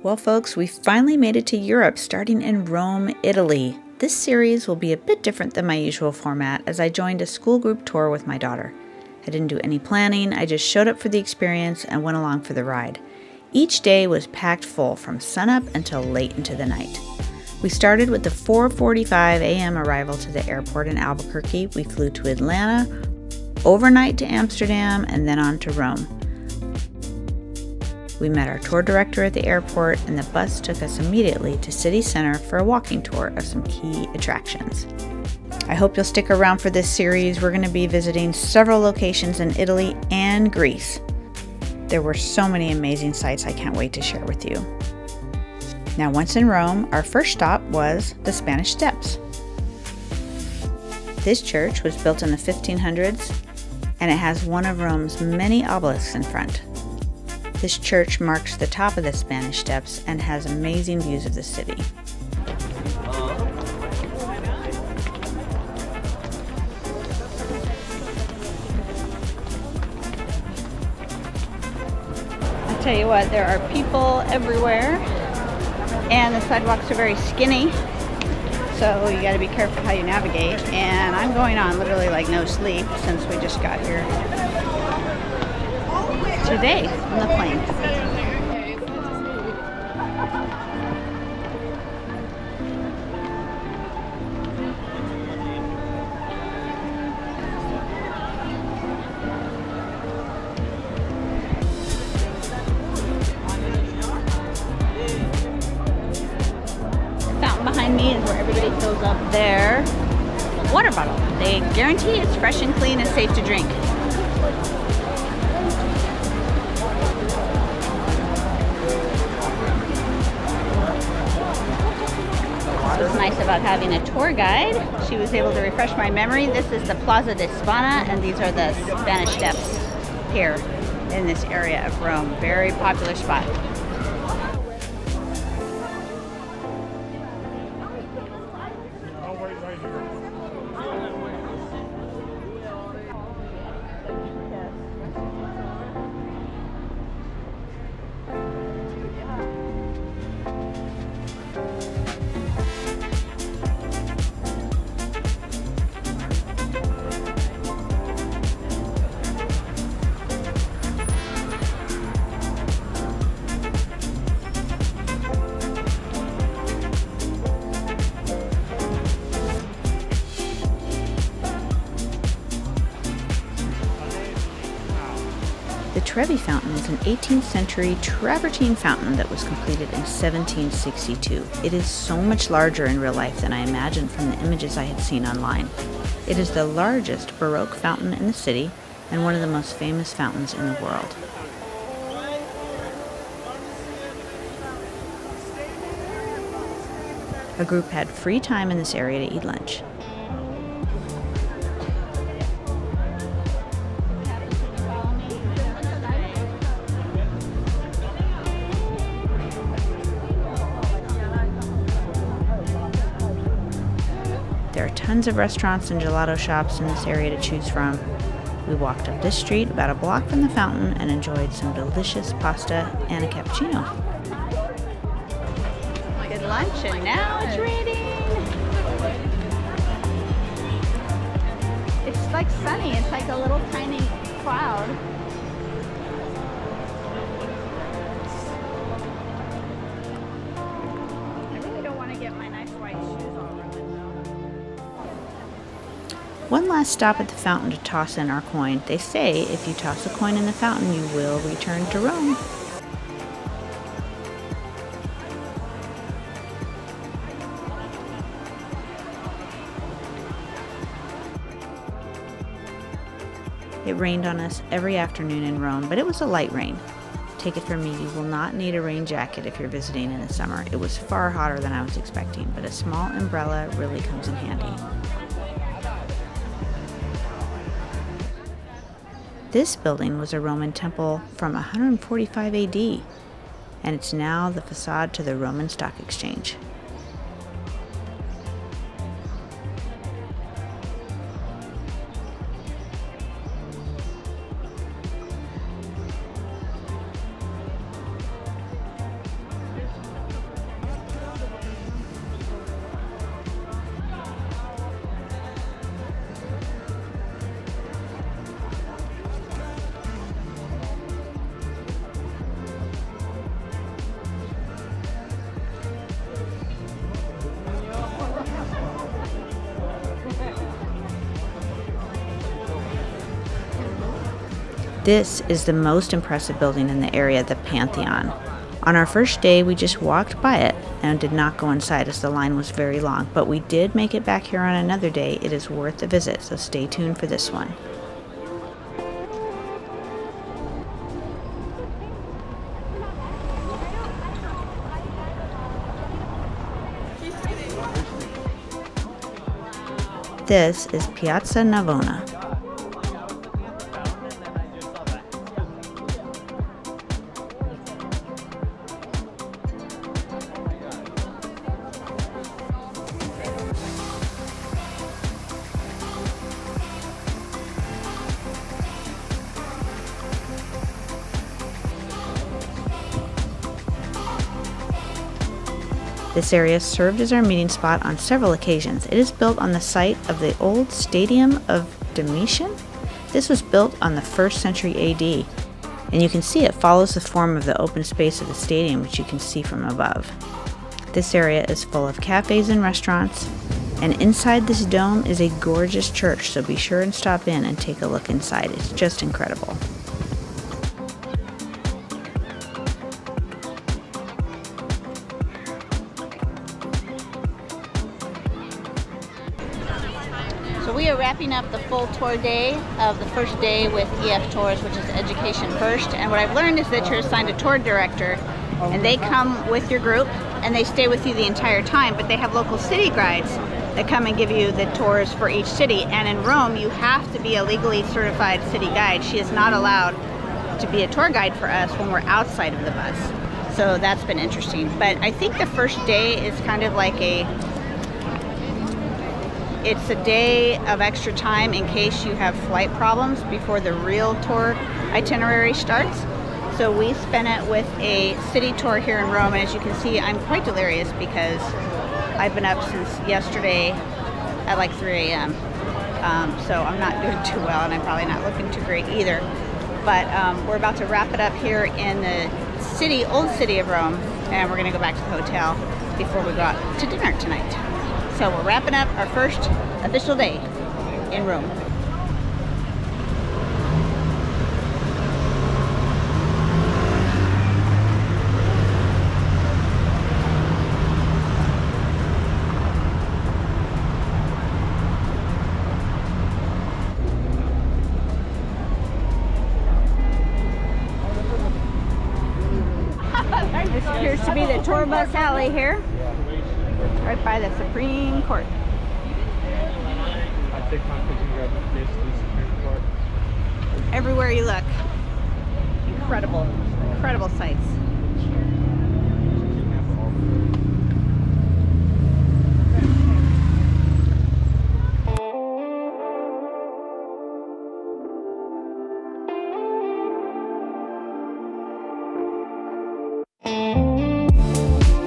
Well, folks, we finally made it to Europe, starting in Rome, Italy. This series will be a bit different than my usual format, as I joined a school group tour with my daughter. I didn't do any planning, I just showed up for the experience and went along for the ride. Each day was packed full from sunup until late into the night. We started with the 4:45 a.m. arrival to the airport in Albuquerque. We flew to Atlanta, overnight to Amsterdam, and then on to Rome. We met our tour director at the airport, and the bus took us immediately to City Center for a walking tour of some key attractions. I hope you'll stick around for this series. We're going to be visiting several locations in Italy and Greece. There were so many amazing sights I can't wait to share with you. Now, once in Rome, our first stop was the Spanish Steps. This church was built in the 1500s, and it has one of Rome's many obelisks in front. This church marks the top of the Spanish Steps and has amazing views of the city. I tell you what, there are people everywhere, and the sidewalks are very skinny, so you gotta be careful how you navigate. And I'm going on literally like no sleep since we just got here today on the plane. The fountain behind me is where everybody fills up their water bottle. They guarantee it's fresh and clean and safe to drink. What's nice about having a tour guide, she was able to refresh my memory. This is the Piazza de Spagna, and these are the Spanish Steps here in this area of Rome. Very popular spot. The Trevi Fountain is an 18th century travertine fountain that was completed in 1762. It is so much larger in real life than I imagined from the images I had seen online. It is the largest Baroque fountain in the city and one of the most famous fountains in the world. A group had free time in this area to eat lunch. There are tons of restaurants and gelato shops in this area to choose from. We walked up this street about a block from the fountain and enjoyed some delicious pasta and a cappuccino. Good lunch, and now it's raining. It's like sunny. It's like a little tiny cloud. I really don't want to get my nice white shoes all ruined though. One last stop at the fountain to toss in our coin. They say if you toss a coin in the fountain, you will return to Rome. It rained on us every afternoon in Rome, but it was a light rain. Take it from me, you will not need a rain jacket if you're visiting in the summer. It was far hotter than I was expecting, but a small umbrella really comes in handy. This building was a Roman temple from 145 AD, and it's now the facade to the Roman Stock Exchange. This is the most impressive building in the area, the Pantheon. On our first day, we just walked by it and did not go inside as the line was very long, but we did make it back here on another day. It is worth a visit, so stay tuned for this one. This is Piazza Navona. This area served as our meeting spot on several occasions. It is built on the site of the old Stadium of Domitian. This was built on the 1st century AD, and you can see it follows the form of the open space of the stadium, which you can see from above. This area is full of cafes and restaurants, and inside this dome is a gorgeous church, so be sure and stop in and take a look inside. It's just incredible. So we are wrapping up the full tour day of the first day with EF Tours, which is Education First. And what I've learned is that you're assigned a tour director, and they come with your group and they stay with you the entire time, but they have local city guides that come and give you the tours for each city. And in Rome, you have to be a legally certified city guide. She is not allowed to be a tour guide for us when we're outside of the bus. So that's been interesting. But I think the first day is kind of like it's a day of extra time in case you have flight problems before the real tour itinerary starts. So we spent it with a city tour here in Rome, and as you can see, I'm quite delirious because I've been up since yesterday at like 3 a.m. So I'm not doing too well, and I'm probably not looking too great either. But we're about to wrap it up here in the city, old city of Rome, and we're gonna go back to the hotel before we go out to dinner tonight. So we're wrapping up our first official day in Rome. This appears to be the tour bus alley here, right by the Supreme Court. Everywhere you look, incredible, incredible sights.